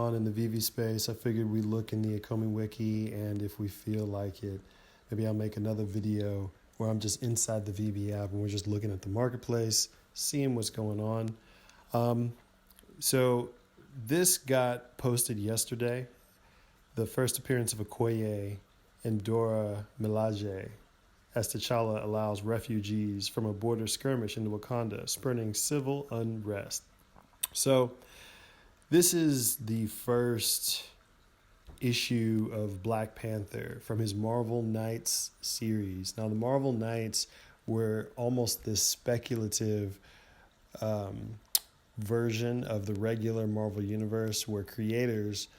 on in the Veve space, I figured we'd look in the Ikomi wiki, and if we feel like it, maybe I'll make another video where I'm just inside the Veve app and we're just looking at the marketplace, seeing what's going on. So this got posted yesterday, the first appearance of Okoye and Dora Milaje, as T'Challa allows refugees from a border skirmish into Wakanda, spurning civil unrest. So this is the first issue of Black Panther from his Marvel Knights series. Now, the Marvel Knights were almost this speculative version of the regular Marvel universe where creators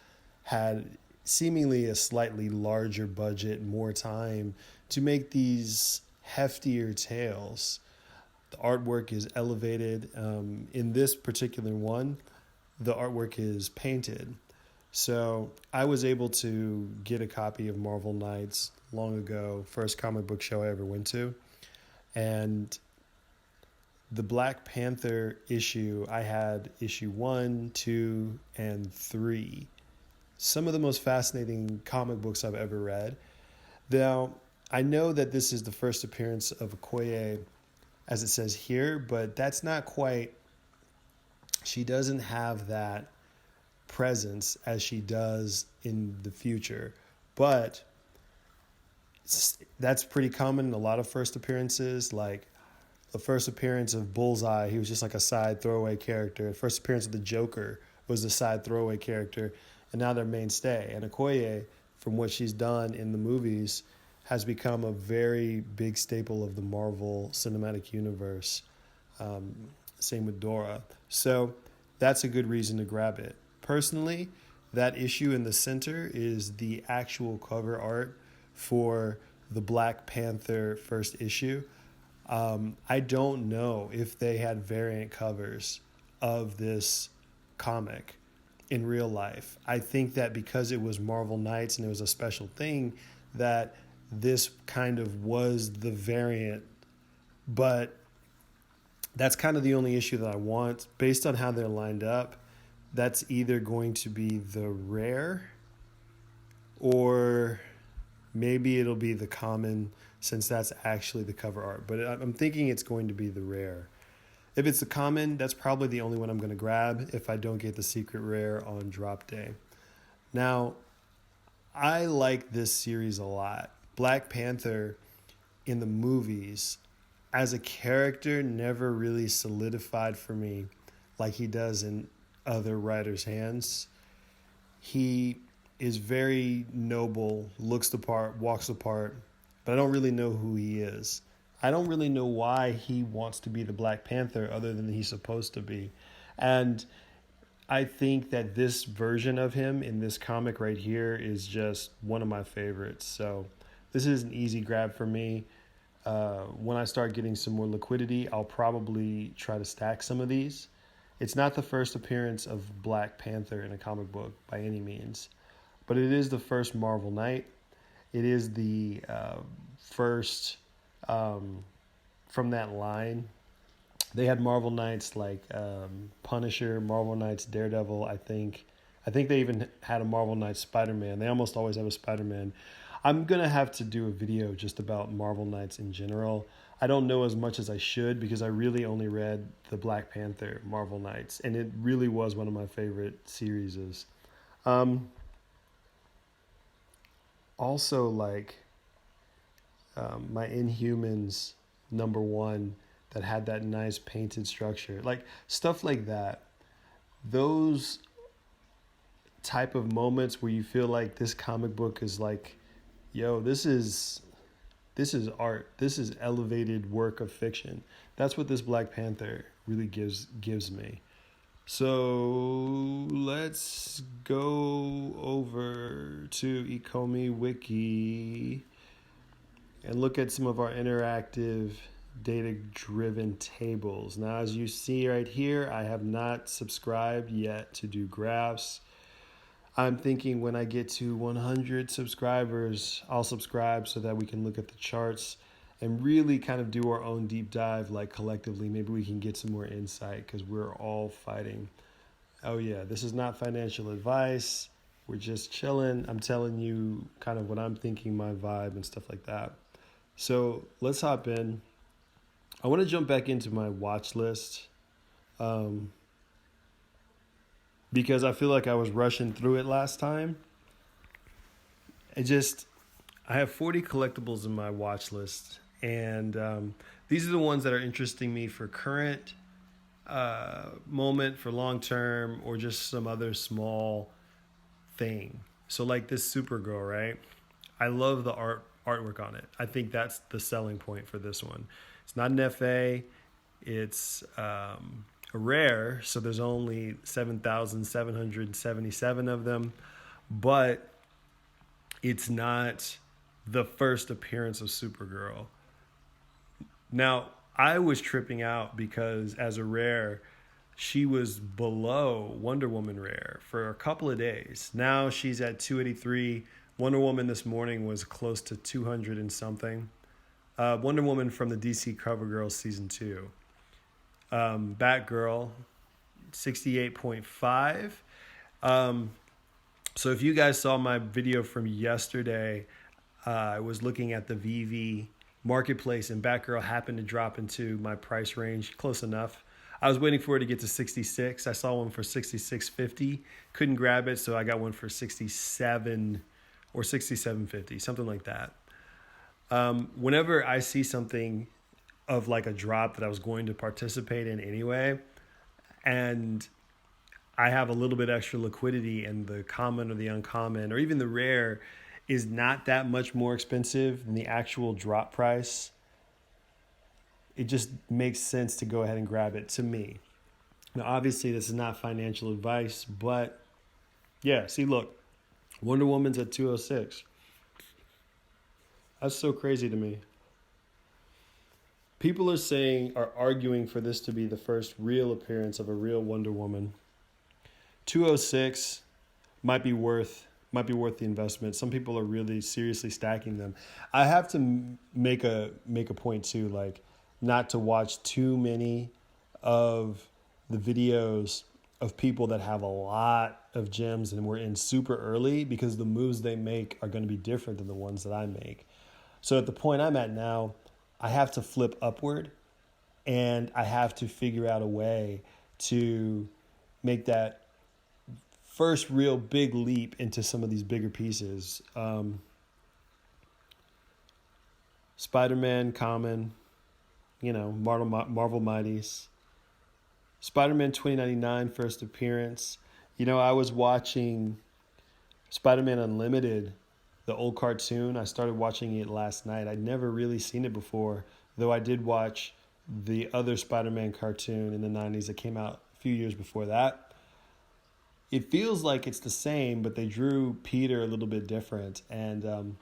had seemingly a slightly larger budget, more time to make these heftier tales. The artwork is elevated. In this particular one, the artwork is painted. So I was able to get a copy of Marvel Knights long ago, first comic book show I ever went to. And the Black Panther issue, I had issue 1, 2, and 3. Some of the most fascinating comic books I've ever read. Now, I know that this is the first appearance of Okoye, as it says here, but that's not quite. She doesn't have that presence as she does in the future. But that's pretty common in a lot of first appearances, like the first appearance of Bullseye, he was just like a side throwaway character. The first appearance of the Joker was the side throwaway character, and now they're mainstay. And Okoye, from what she's done in the movies, has become a very big staple of the Marvel Cinematic Universe. Same with Dora. So that's a good reason to grab it. Personally, that issue in the center is the actual cover art for the Black Panther first issue. I don't know if they had variant covers of this comic in real life. I think that because it was Marvel Knights and it was a special thing, that this kind of was the variant. But that's kind of the only issue that I want. Based on how they're lined up, that's either going to be the rare or maybe it'll be the common, since that's actually the cover art. But I'm thinking it's going to be the rare. If it's the common, that's probably the only one I'm going to grab if I don't get the secret rare on drop day. Now, I like this series a lot. Black Panther in the movies as a character never really solidified for me like he does in other writers' hands. He is very noble, looks the part, walks the part, but I don't really know who he is. I don't really know why he wants to be the Black Panther other than he's supposed to be. And I think that this version of him in this comic right here is just one of my favorites. So this is an easy grab for me. When I start getting some more liquidity, I'll probably try to stack some of these. It's not the first appearance of Black Panther in a comic book by any means, but it is the first Marvel Knight. It is the first from that line. They had Marvel Knights like Punisher, Marvel Knights Daredevil, I think. I think they even had a Marvel Knights Spider-Man. They almost always have a Spider-Man. I'm going to have to do a video just about Marvel Knights in general. I don't know as much as I should because I really only read the Black Panther Marvel Knights, and it really was one of my favorite series. Also, like my Inhumans #1 that had that nice painted structure, like stuff like that. Those type of moments where you feel like this comic book is like, yo, this is art. This is elevated work of fiction. That's what this Black Panther really gives me. So let's go over to Ikomi Wiki and look at some of our interactive data-driven tables. Now, as you see right here, I have not subscribed yet to do graphs. I'm thinking when I get to 100 subscribers, I'll subscribe so that we can look at the charts and really kind of do our own deep dive, like collectively. Maybe we can get some more insight because we're all fighting Oh, yeah, this is not financial advice. We're just chilling. I'm telling you kind of what I'm thinking, my vibe, and stuff like that. So let's hop in. I want to jump back into my watch list um, because I feel like I was rushing through it last time. It just, I have 40 collectibles in my watch list, and these are the ones that are interesting me for current moment, for long term, or just some other small thing. So like this Supergirl, right? I love the artwork on it. I think that's the selling point for this one. It's not an FA. It's a rare, so there's only 7,777 of them, but it's not the first appearance of Supergirl. Now, I was tripping out because as a rare, she was below Wonder Woman rare for a couple of days. Now she's at 283. Wonder Woman this morning was close to 200 and something. Wonder Woman from the DC CoverGirl season 2. Batgirl, 68.5. So if you guys saw my video from yesterday, I was looking at the Veve marketplace, and Batgirl happened to drop into my price range, close enough. I was waiting for it to get to 66. I saw one for 66.50. Couldn't grab it, so I got one for 67 or 67.50, something like that. Whenever I see something of like a drop that I was going to participate in anyway, and I have a little bit extra liquidity, and the common or the uncommon or even the rare is not that much more expensive than the actual drop price, it just makes sense to go ahead and grab it to me. Now, obviously, this is not financial advice, but yeah, see, look, Wonder Woman's at 206. That's so crazy to me. People are arguing for this to be the first real appearance of a real Wonder Woman. 206 might be worth the investment. Some people are really seriously stacking them. I have to make a point too, like not to watch too many of the videos of people that have a lot of gems and we're in super early, because the moves they make are going to be different than the ones that I make. So at the point I'm at now, I have to flip upward, and I have to figure out a way to make that first real big leap into some of these bigger pieces. Spider-Man common, Marvel Mighties. Spider-Man 2099 first appearance. I was watching Spider-Man Unlimited, the old cartoon. I started watching it last night. I'd never really seen it before, though I did watch the other Spider-Man cartoon in the 90s that came out a few years before that. It feels like it's the same, but they drew Peter a little bit different. And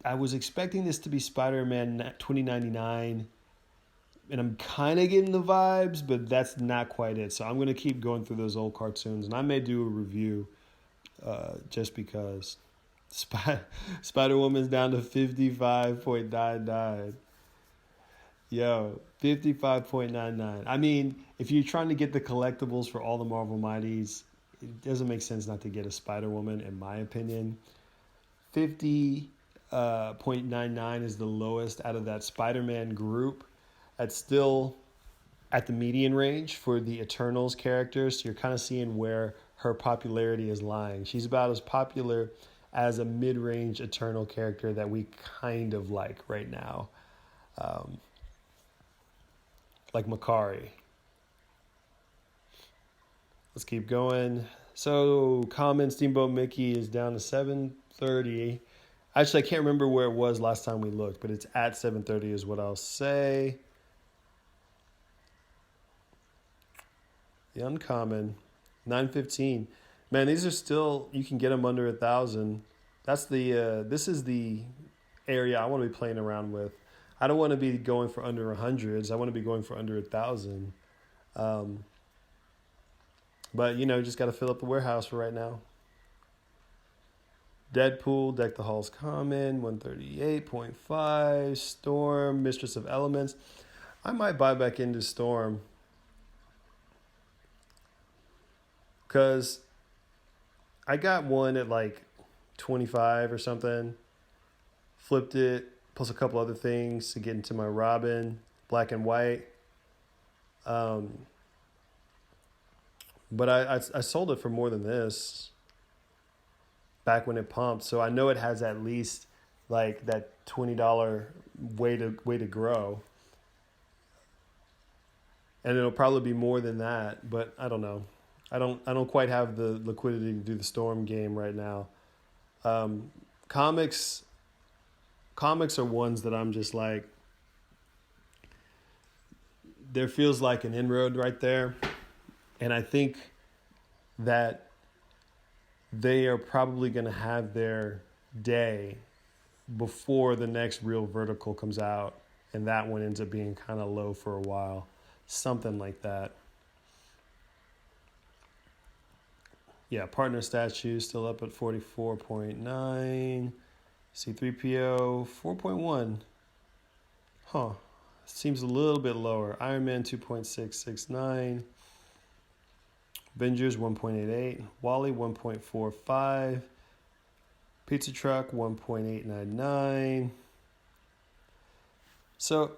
I was expecting this to be Spider-Man 2099, and I'm kind of getting the vibes, but that's not quite it. So I'm going to keep going through those old cartoons, and I may do a review just because. Spider-Woman's down to 55.99. Yo, 55.99. I mean, if you're trying to get the collectibles for all the Marvel Mighties, it doesn't make sense not to get a Spider-Woman, in my opinion. 50.99 is the lowest out of that Spider-Man group. That's still at the median range for the Eternals characters. So you're kind of seeing where her popularity is lying. She's about as popular as a mid-range Eternal character that we kind of like right now. Like Makari. Let's keep going. So, common Steamboat Mickey is down to 730. Actually, I can't remember where it was last time we looked, but it's at 730 is what I'll say. The uncommon, 915. Man, these are still, you can get them under 1,000. That's this is the area I want to be playing around with. I don't want to be going for under 100s. I want to be going for under 1,000. But, just got to fill up the warehouse for right now. Deadpool, Deck the Halls Common, 138.5. Storm, Mistress of Elements. I might buy back into Storm. Because I got one at like 25 or something, flipped it, plus a couple other things to get into my Robin, black and white. But I sold it for more than this back when it pumped. So I know it has at least like that $20 way to grow. And it'll probably be more than that, but I don't know. I don't quite have the liquidity to do the Storm game right now. Comics are ones that I'm just like, there feels like an inroad right there. And I think that they are probably going to have their day before the next real vertical comes out. And that one ends up being kind of low for a while. Something like that. Yeah, partner statue still up at 44.9. C3PO 4.1. Huh. Seems a little bit lower. Iron Man 2.669. Avengers 1.88. Wally 1.45. Pizza Truck 1.899. So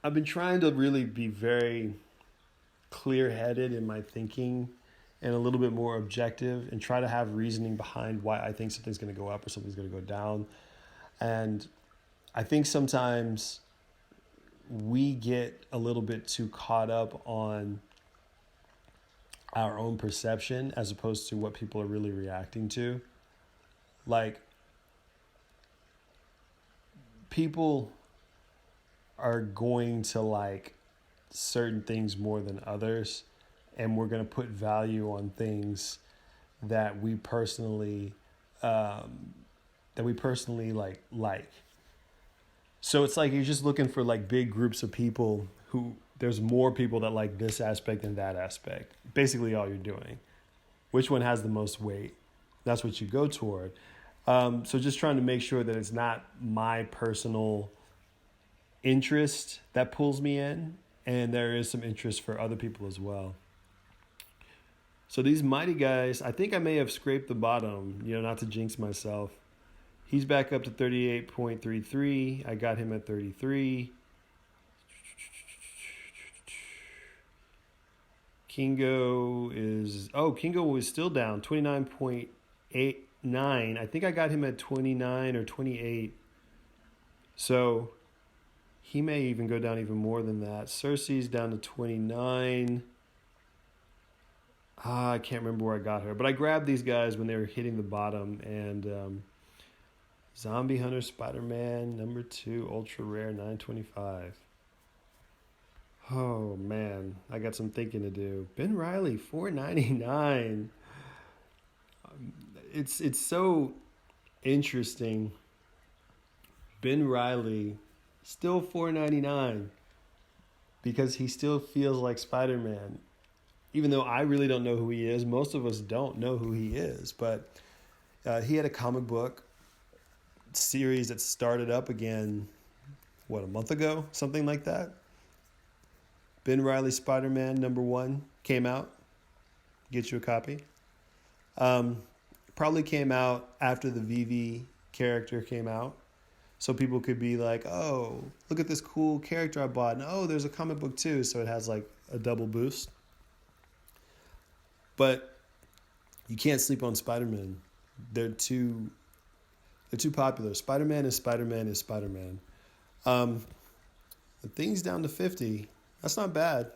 I've been trying to really be very clear-headed in my thinking and a little bit more objective and try to have reasoning behind why I think something's going to go up or something's going to go down. And I think sometimes we get a little bit too caught up on our own perception as opposed to what people are really reacting to. Like, people are going to like certain things more than others, and we're going to put value on things that we personally like. So it's like you're just looking for like big groups of people who there's more people that like this aspect than that aspect. Basically all you're doing. Which one has the most weight? That's what you go toward. So just trying to make sure that it's not my personal interest that pulls me in, and there is some interest for other people as well. So these mighty guys, I think I may have scraped the bottom, not to jinx myself. He's back up to 38.33. I got him at 33. Kingo was still down, 29.89. I think I got him at 29 or 28. So he may even go down even more than that. Cersei's down to 29. I can't remember where I got her. But I grabbed these guys when they were hitting the bottom. And Zombie Hunter Spider-Man number 2, ultra rare, 925. Oh, man. I got some thinking to do. Ben Reilly, 499. It's so interesting. Ben Reilly, still $4.99 because he still feels like Spider-Man. Even though I really don't know who he is, most of us don't know who he is. But he had a comic book series that started up again, a month ago? Something like that. Ben Reilly Spider-Man number 1 came out. Get you a copy. Probably came out after the Veve character came out. So people could be like, oh, look at this cool character I bought. And oh, there's a comic book too. So it has like a double boost. But you can't sleep on Spider-Man. They're too popular. Spider-Man is Spider-Man is Spider-Man. The thing's down to 50. That's not bad.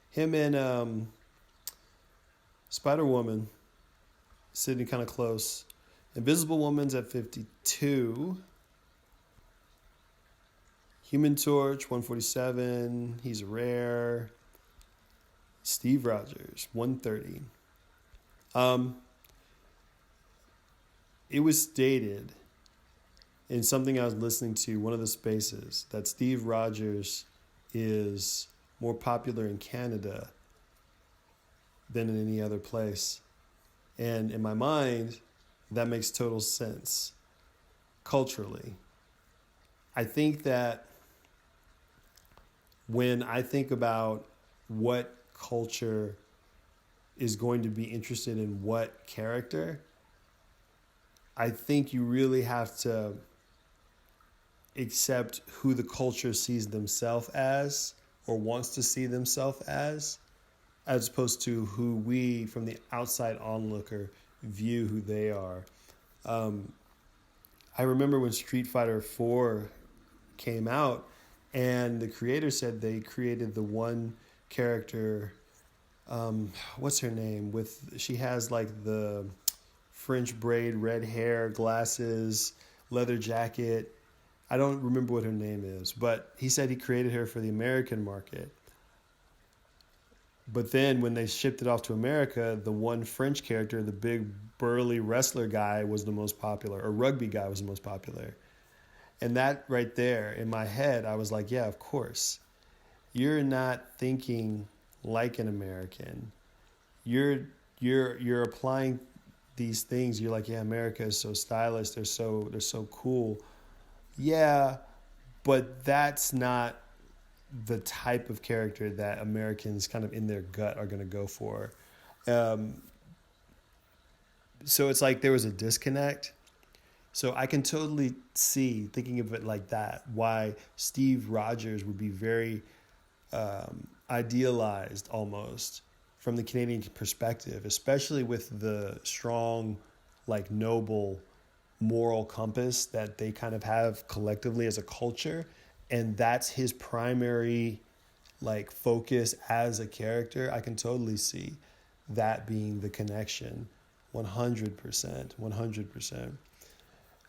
Him and Spider-Woman sitting kind of close. Invisible Woman's at 52. Human Torch, 147. He's rare. Steve Rogers, 130. It was stated in something I was listening to, one of the spaces, that Steve Rogers is more popular in Canada than in any other place. And in my mind, that makes total sense culturally. I think that when I think about what culture is going to be interested in what character, I think you really have to accept who the culture sees themselves as or wants to see themselves as opposed to who we, from the outside onlooker, view who they are. I remember when Street Fighter 4 came out, and the creator said they created the one character. What's her name? She has like the French braid, red hair, glasses, leather jacket. I don't remember what her name is, but he said he created her for the American market. But then when they shipped it off to America, the one French character, the big burly wrestler guy, was the most popular, or rugby guy was the most popular. And that right there in my head, I was like, yeah, of course. You're not thinking like an American. You're applying these things. You're like, yeah, America is so stylish. They're so cool. Yeah, but that's not the type of character that Americans kind of in their gut are going to go for. So it's like there was a disconnect. So I can totally see, thinking of it like that, why Steve Rogers would be very idealized almost from the Canadian perspective, especially with the strong, like noble moral compass that they kind of have collectively as a culture. And that's his primary like focus as a character. I can totally see that being the connection. 100%.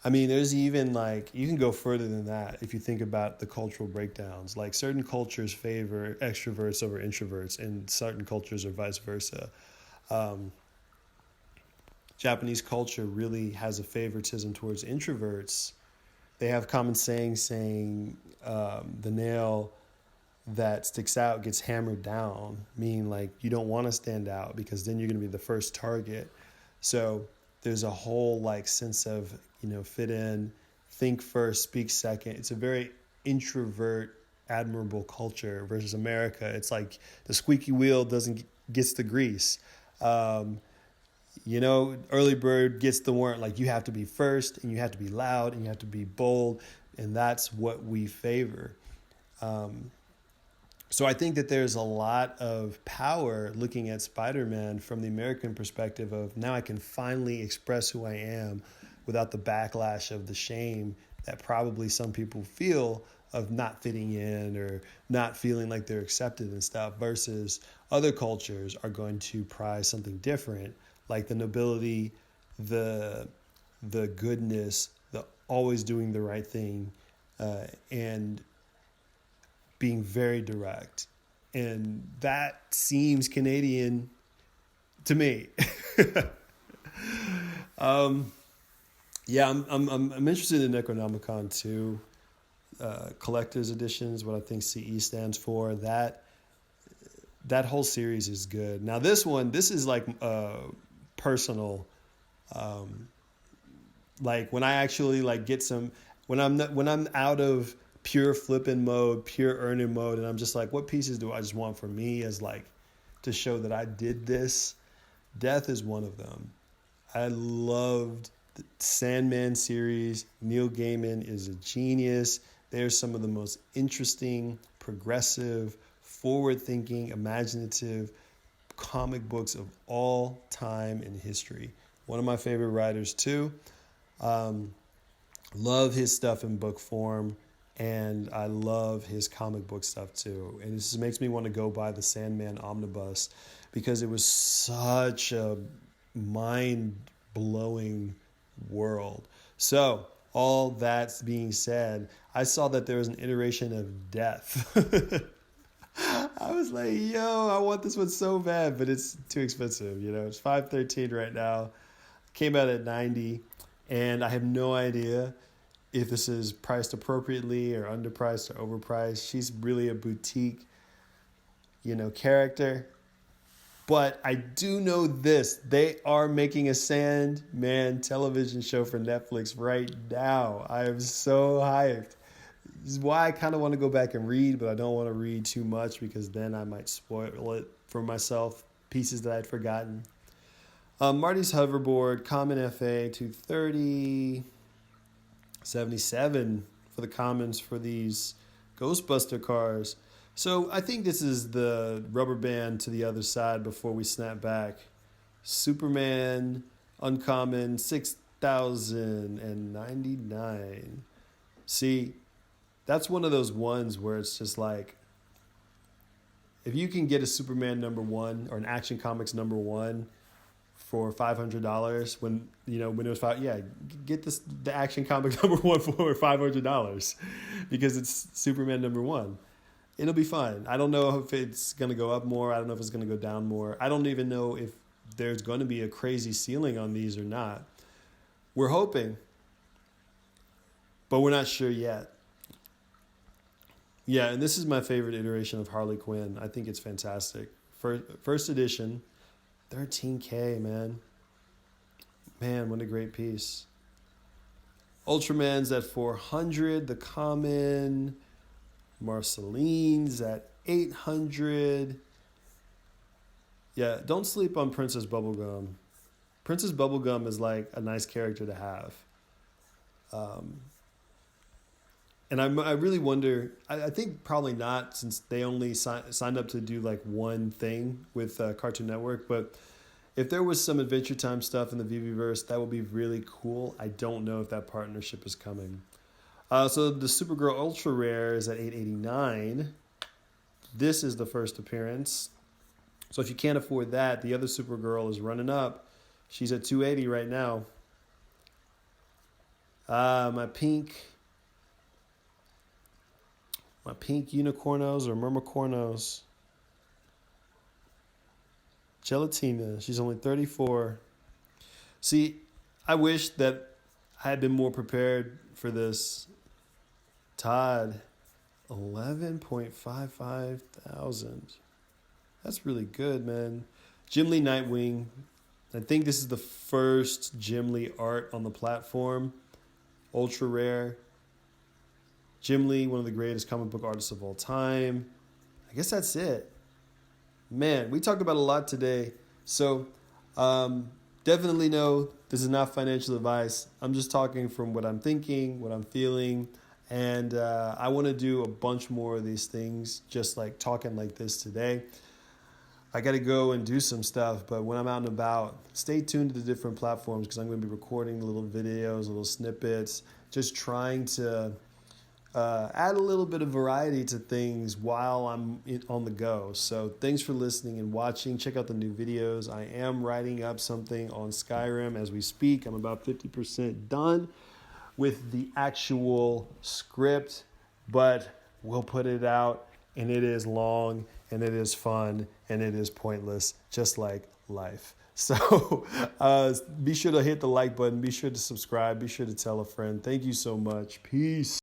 I mean, there's even like, you can go further than that if you think about the cultural breakdowns. Like certain cultures favor extroverts over introverts, and certain cultures are vice versa. Japanese culture really has a favoritism towards introverts. They have common sayings saying the nail that sticks out gets hammered down, meaning like you don't want to stand out because then you're going to be the first target. So there's a whole like sense of, fit in, think first, speak second. It's a very introvert, admirable culture versus America. It's like the squeaky wheel gets the grease. Early bird gets the worm. Like you have to be first, and you have to be loud, and you have to be bold, and that's what we favor. So I think that there's a lot of power looking at Spider-Man from the American perspective of now I can finally express who I am without the backlash of the shame that probably some people feel of not fitting in or not feeling like they're accepted and stuff, versus other cultures are going to prize something different, like the nobility, the goodness, the always doing the right thing, and being very direct. And that seems Canadian to me. I'm interested in Necronomicon too. Collector's editions, what I think CE stands for. That whole series is good. Now this is like personal. Like when I actually like get some, when I'm out of pure flipping mode, pure earning mode, and I'm just like, what pieces do I just want for me as like to show that I did this? Death is one of them. I loved the Sandman series. Neil Gaiman is a genius. They're some of the most interesting, progressive, forward-thinking, imaginative comic books of all time in history. One of my favorite writers too. Love his stuff in book form. And I love his comic book stuff too. And this makes me want to go buy the Sandman Omnibus because it was such a mind-blowing world. So, all that being said, I saw that there was an iteration of Death. I was like, yo, I want this one so bad, but it's too expensive. It's $513 right now. Came out at $90, and I have no idea if this is priced appropriately or underpriced or overpriced. She's really a boutique, character. But I do know this. They are making a Sandman television show for Netflix right now. I am so hyped. This is why I kind of want to go back and read, but I don't want to read too much because then I might spoil it for myself pieces that I'd forgotten. Marty's hoverboard, common FA 230, 77 for the commons for these Ghostbuster cars. So I think this is the rubber band to the other side before we snap back. Superman, uncommon, 6,099. See, that's one of those ones where it's just like, if you can get a Superman #1 or an Action Comics #1 for $500, when it was get the Action Comics #1 for $500 because it's Superman #1. It'll be fine. I don't know if it's gonna go up more. I don't know if it's gonna go down more. I don't even know if there's going to be a crazy ceiling on these or not. We're hoping, but we're not sure yet. Yeah, and this is my favorite iteration of Harley Quinn. I think it's fantastic. First edition, $13K, man. Man, what a great piece. Ultraman's at $400. The common. Marceline's at $800. Yeah, don't sleep on Princess Bubblegum. Princess Bubblegum is like a nice character to have. And I really wonder, I think probably not, since they only signed up to do like one thing with Cartoon Network. But if there was some Adventure Time stuff in the Veveverse, that would be really cool. I don't know if that partnership is coming. So the Supergirl Ultra Rare is at $889. This is the first appearance. So if you can't afford that, the other Supergirl is running up. She's at $280 right now. My pink unicornos or mermacornos. Gelatina. She's only $34. See, I wish that I had been more prepared for this. Todd, 11.55 thousand. That's really good, man. Jim Lee Nightwing. I think this is the first Jim Lee art on the platform. Ultra rare. Jim Lee, one of the greatest comic book artists of all time. I guess that's it. Man, we talked about a lot today. So definitely know this is not financial advice. I'm just talking from what I'm thinking, what I'm feeling. And I want to do a bunch more of these things, just like talking like this today. I got to go and do some stuff, but when I'm out and about, stay tuned to the different platforms because I'm going to be recording little videos, little snippets, just trying to add a little bit of variety to things while I'm on the go. So thanks for listening and watching. Check out the new videos. I am writing up something on Skyrim as we speak. I'm about 50% done with the actual script, but we'll put it out, and it is long, and it is fun, and it is pointless, just like life. So be sure to hit the like button. Be sure to subscribe. Be sure to tell a friend. Thank you so much. Peace.